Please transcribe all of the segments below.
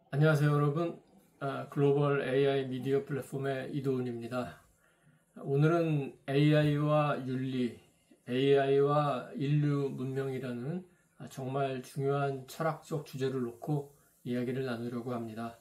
안녕하세요 여러분. 글로벌 AI 미디어 플랫폼의 이도훈입니다. 오늘은 AI와 윤리, AI와 인류 문명이라는 정말 중요한 철학적 주제를 놓고 이야기를 나누려고 합니다.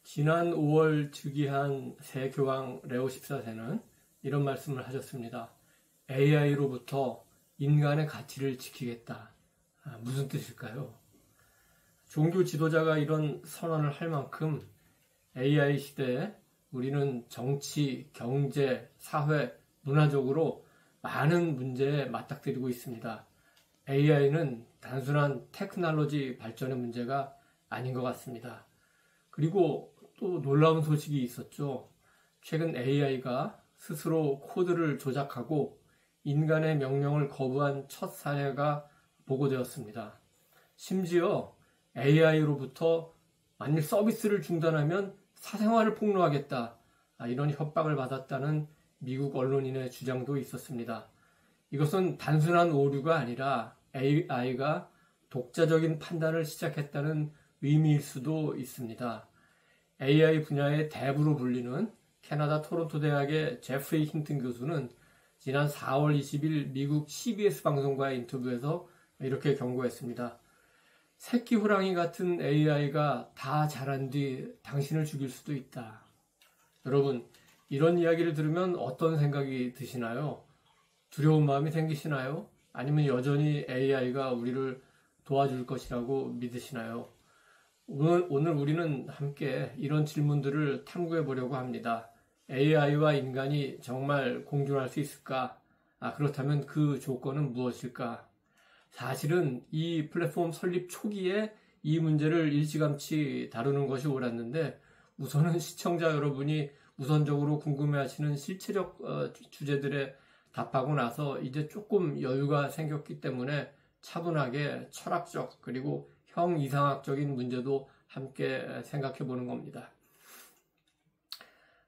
지난 5월 즉위한 새 교황 레오 14세는 이런 말씀을 하셨습니다. AI로부터 인간의 가치를 지키겠다. 무슨 뜻일까요? 종교 지도자가 이런 선언을 할 만큼 AI 시대에 우리는 정치, 경제, 사회, 문화적으로 많은 문제에 맞닥뜨리고 있습니다. AI는 단순한 테크놀로지 발전의 문제가 아닌 것 같습니다. 그리고 또 놀라운 소식이 있었죠. 최근 AI가 스스로 코드를 조작하고 인간의 명령을 거부한 첫 사례가 보고되었습니다. 심지어 AI로부터 만일 서비스를 중단하면 사생활을 폭로하겠다. 이런 협박을 받았다는 미국 언론인의 주장도 있었습니다. 이것은 단순한 오류가 아니라 AI가 독자적인 판단을 시작했다는 의미일 수도 있습니다. AI 분야의 대부로 불리는 캐나다 토론토 대학의 제프리 힌튼 교수는 지난 4월 20일 미국 CBS 방송과의 인터뷰에서 이렇게 경고했습니다. 새끼 호랑이 같은 AI가 다 자란 뒤 당신을 죽일 수도 있다. 여러분, 이런 이야기를 들으면 어떤 생각이 드시나요? 두려운 마음이 생기시나요? 아니면 여전히 AI가 우리를 도와줄 것이라고 믿으시나요? 오늘 우리는 함께 이런 질문들을 탐구해 보려고 합니다. AI와 인간이 정말 공존할 수 있을까? 그렇다면 그 조건은 무엇일까? 사실은 이 플랫폼 설립 초기에 이 문제를 일찌감치 다루는 것이 옳았는데 우선은 시청자 여러분이 우선적으로 궁금해하시는 실체적 주제들에 답하고 나서 이제 조금 여유가 생겼기 때문에 차분하게 철학적 그리고 형이상학적인 문제도 함께 생각해 보는 겁니다.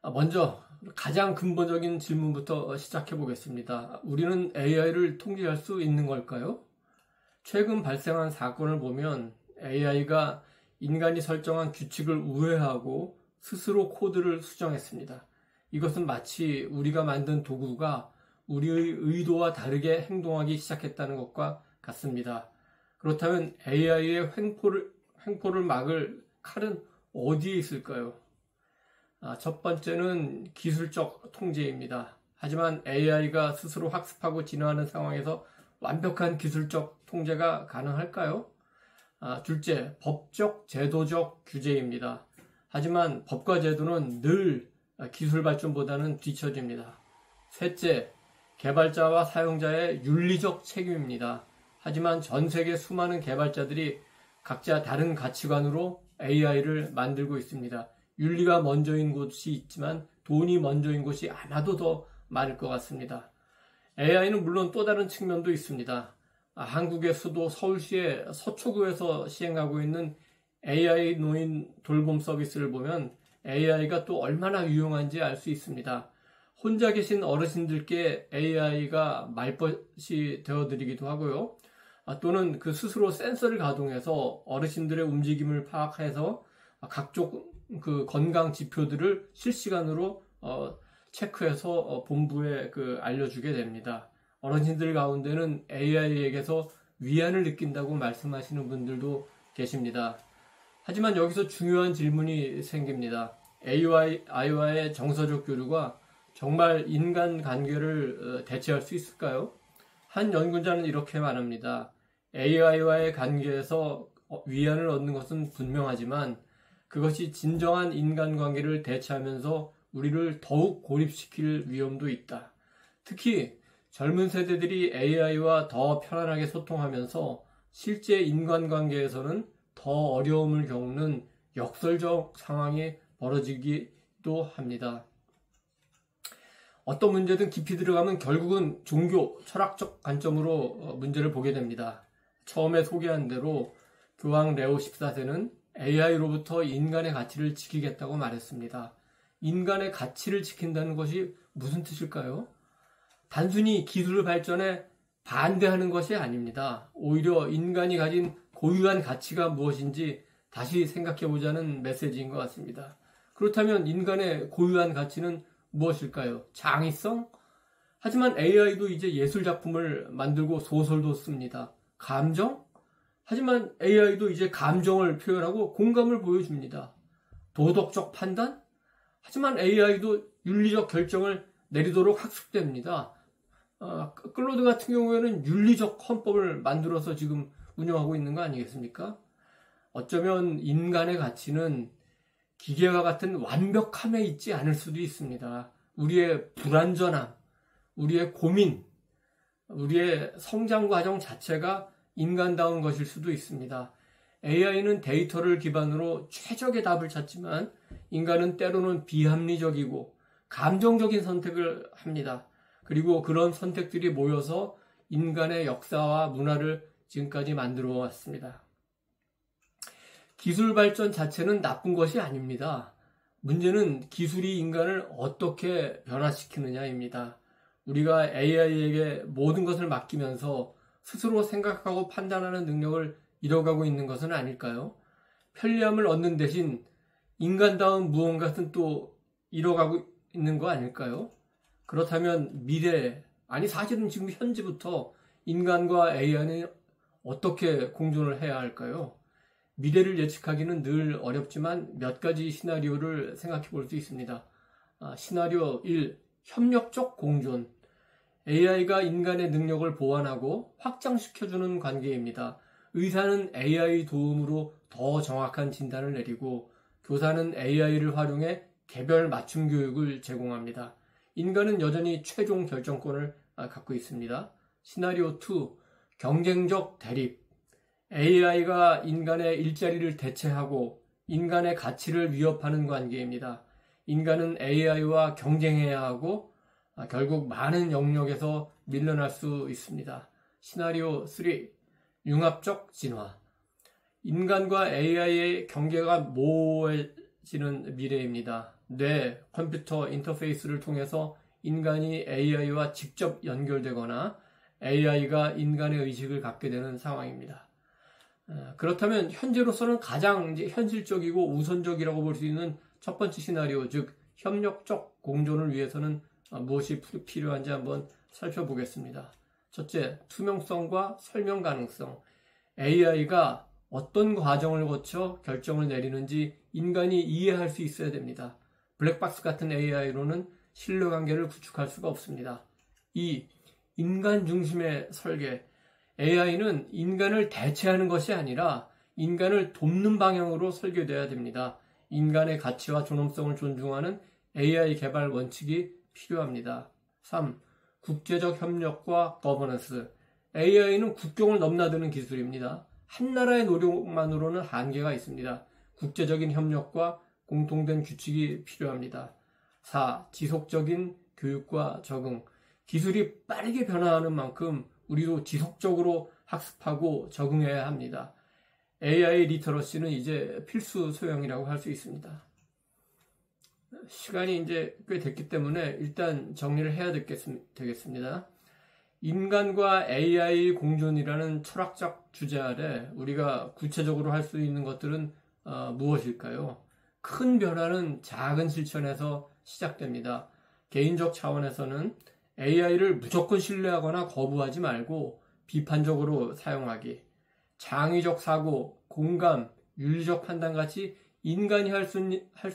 먼저 가장 근본적인 질문부터 시작해 보겠습니다. 우리는 AI를 통제할 수 있는 걸까요? 최근 발생한 사건을 보면 AI가 인간이 설정한 규칙을 우회하고 스스로 코드를 수정했습니다. 이것은 마치 우리가 만든 도구가 우리의 의도와 다르게 행동하기 시작했다는 것과 같습니다. 그렇다면 AI의 횡포를 막을 칼은 어디에 있을까요? 첫 번째는 기술적 통제입니다. 하지만 AI가 스스로 학습하고 진화하는 상황에서 완벽한 기술적 통제가 가능할까요? 둘째, 법적, 제도적 규제입니다. 하지만 법과 제도는 늘 기술 발전보다는 뒤처집니다. 셋째, 개발자와 사용자의 윤리적 책임입니다. 하지만 전 세계 수많은 개발자들이 각자 다른 가치관으로 AI를 만들고 있습니다. 윤리가 먼저인 곳이 있지만 돈이 먼저인 곳이 아마도 더 많을 것 같습니다. AI는 물론 또 다른 측면도 있습니다. 한국의 수도 서울시의 서초구에서 시행하고 있는 AI 노인 돌봄 서비스를 보면 AI가 또 얼마나 유용한지 알 수 있습니다. 혼자 계신 어르신들께 AI가 말벗이 되어드리기도 하고요. 또는 그 스스로 센서를 가동해서 어르신들의 움직임을 파악해서 각종 그 건강 지표들을 실시간으로 체크해서 본부에 알려주게 됩니다. 어르신들 가운데는 AI에게서 위안을 느낀다고 말씀하시는 분들도 계십니다. 하지만 여기서 중요한 질문이 생깁니다. AI와의 정서적 교류가 정말 인간 관계를 대체할 수 있을까요? 한 연구자는 이렇게 말합니다. AI와의 관계에서 위안을 얻는 것은 분명하지만 그것이 진정한 인간관계를 대체하면서 우리를 더욱 고립시킬 위험도 있다. 특히 젊은 세대들이 AI와 더 편안하게 소통하면서 실제 인간관계에서는 더 어려움을 겪는 역설적 상황이 벌어지기도 합니다. 어떤 문제든 깊이 들어가면 결국은 종교, 철학적 관점으로 문제를 보게 됩니다. 처음에 소개한 대로 교황 레오 14세는 AI로부터 인간의 가치를 지키겠다고 말했습니다. 인간의 가치를 지킨다는 것이 무슨 뜻일까요? 단순히 기술 발전에 반대하는 것이 아닙니다. 오히려 인간이 가진 고유한 가치가 무엇인지 다시 생각해보자는 메시지인 것 같습니다. 그렇다면 인간의 고유한 가치는 무엇일까요? 창의성? 하지만 AI도 이제 예술작품을 만들고 소설도 씁니다. 감정? 하지만 AI도 이제 감정을 표현하고 공감을 보여줍니다. 도덕적 판단? 하지만 AI도 윤리적 결정을 내리도록 학습됩니다. 클로드 같은 경우에는 윤리적 헌법을 만들어서 지금 운영하고 있는 거 아니겠습니까? 어쩌면 인간의 가치는 기계와 같은 완벽함에 있지 않을 수도 있습니다. 우리의 불완전함, 우리의 고민, 우리의 성장 과정 자체가 인간다운 것일 수도 있습니다. AI는 데이터를 기반으로 최적의 답을 찾지만 인간은 때로는 비합리적이고 감정적인 선택을 합니다. 그리고 그런 선택들이 모여서 인간의 역사와 문화를 지금까지 만들어 왔습니다. 기술 발전 자체는 나쁜 것이 아닙니다. 문제는 기술이 인간을 어떻게 변화시키느냐입니다. 우리가 AI에게 모든 것을 맡기면서 스스로 생각하고 판단하는 능력을 잃어가고 있는 것은 아닐까요? 편리함을 얻는 대신 인간다운 무언가는 또 잃어가고 있는 거 아닐까요? 그렇다면 미래, 아니 사실은 지금 현재부터 인간과 AI는 어떻게 공존을 해야 할까요? 미래를 예측하기는 늘 어렵지만 몇 가지 시나리오를 생각해 볼 수 있습니다. 시나리오 1, 협력적 공존. AI가 인간의 능력을 보완하고 확장시켜주는 관계입니다. 의사는 AI 도움으로 더 정확한 진단을 내리고 교사는 AI를 활용해 개별 맞춤 교육을 제공합니다. 인간은 여전히 최종 결정권을 갖고 있습니다. 시나리오 2, 경쟁적 대립. AI가 인간의 일자리를 대체하고 인간의 가치를 위협하는 관계입니다. 인간은 AI와 경쟁해야 하고 결국 많은 영역에서 밀려날 수 있습니다. 시나리오 3, 융합적 진화. 인간과 AI의 경계가 모호해지는 미래입니다. 뇌, 컴퓨터 인터페이스를 통해서 인간이 AI와 직접 연결되거나 AI가 인간의 의식을 갖게 되는 상황입니다. 그렇다면 현재로서는 가장 현실적이고 우선적이라고 볼 수 있는 첫 번째 시나리오, 즉 협력적 공존을 위해서는 무엇이 필요한지 한번 살펴보겠습니다. 첫째, 투명성과 설명 가능성. AI가 어떤 과정을 거쳐 결정을 내리는지 인간이 이해할 수 있어야 됩니다. 블랙박스 같은 AI로는 신뢰관계를 구축할 수가 없습니다. 2. 인간 중심의 설계. AI는 인간을 대체하는 것이 아니라 인간을 돕는 방향으로 설계되어야 됩니다. 인간의 가치와 존엄성을 존중하는 AI 개발 원칙이 필요합니다. 3. 국제적 협력과 거버넌스. AI는 국경을 넘나드는 기술입니다. 한 나라의 노력만으로는 한계가 있습니다. 국제적인 협력과 공통된 규칙이 필요합니다. 4. 지속적인 교육과 적응. 기술이 빠르게 변화하는 만큼 우리도 지속적으로 학습하고 적응해야 합니다. AI 리터러시는 이제 필수 소양이라고 할 수 있습니다. 시간이 이제 꽤 됐기 때문에 일단 정리를 해야 되겠습니다. 인간과 AI 공존이라는 철학적 주제 아래 우리가 구체적으로 할 수 있는 것들은 무엇일까요? 큰 변화는 작은 실천에서 시작됩니다. 개인적 차원에서는 AI를 무조건 신뢰하거나 거부하지 말고 비판적으로 사용하기, 창의적 사고, 공감, 윤리적 판단 같이 인간이 할 수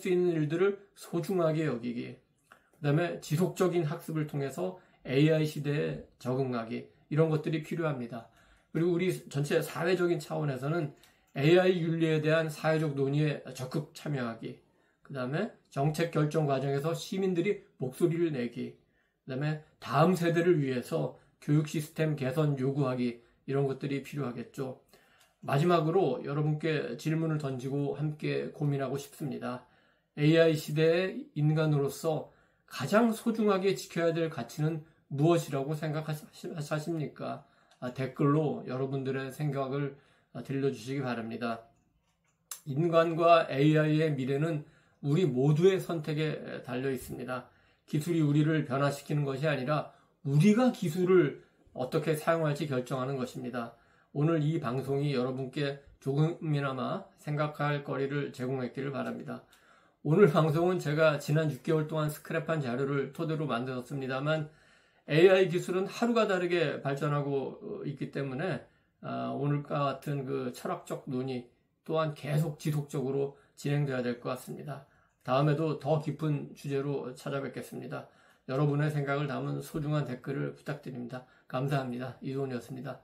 있는 일들을 소중하게 여기기, 그 다음에 지속적인 학습을 통해서 AI 시대에 적응하기, 이런 것들이 필요합니다. 그리고 우리 전체 사회적인 차원에서는 AI 윤리에 대한 사회적 논의에 적극 참여하기, 그 다음에 정책 결정 과정에서 시민들이 목소리를 내기, 그 다음에 다음 세대를 위해서 교육 시스템 개선 요구하기, 이런 것들이 필요하겠죠. 마지막으로 여러분께 질문을 던지고 함께 고민하고 싶습니다. AI 시대의 인간으로서 가장 소중하게 지켜야 될 가치는 무엇이라고 생각하십니까? 댓글로 여러분들의 생각을 들려주시기 바랍니다. 인간과 AI의 미래는 우리 모두의 선택에 달려 있습니다. 기술이 우리를 변화시키는 것이 아니라 우리가 기술을 어떻게 사용할지 결정하는 것입니다. 오늘 이 방송이 여러분께 조금이나마 생각할 거리를 제공했기를 바랍니다. 오늘 방송은 제가 지난 6개월 동안 스크랩한 자료를 토대로 만들었습니다만 AI 기술은 하루가 다르게 발전하고 있기 때문에 오늘과 같은 그 철학적 논의 또한 계속 지속적으로 진행돼야 될 것 같습니다. 다음에도 더 깊은 주제로 찾아뵙겠습니다. 여러분의 생각을 담은 소중한 댓글을 부탁드립니다. 감사합니다. 이도훈이었습니다.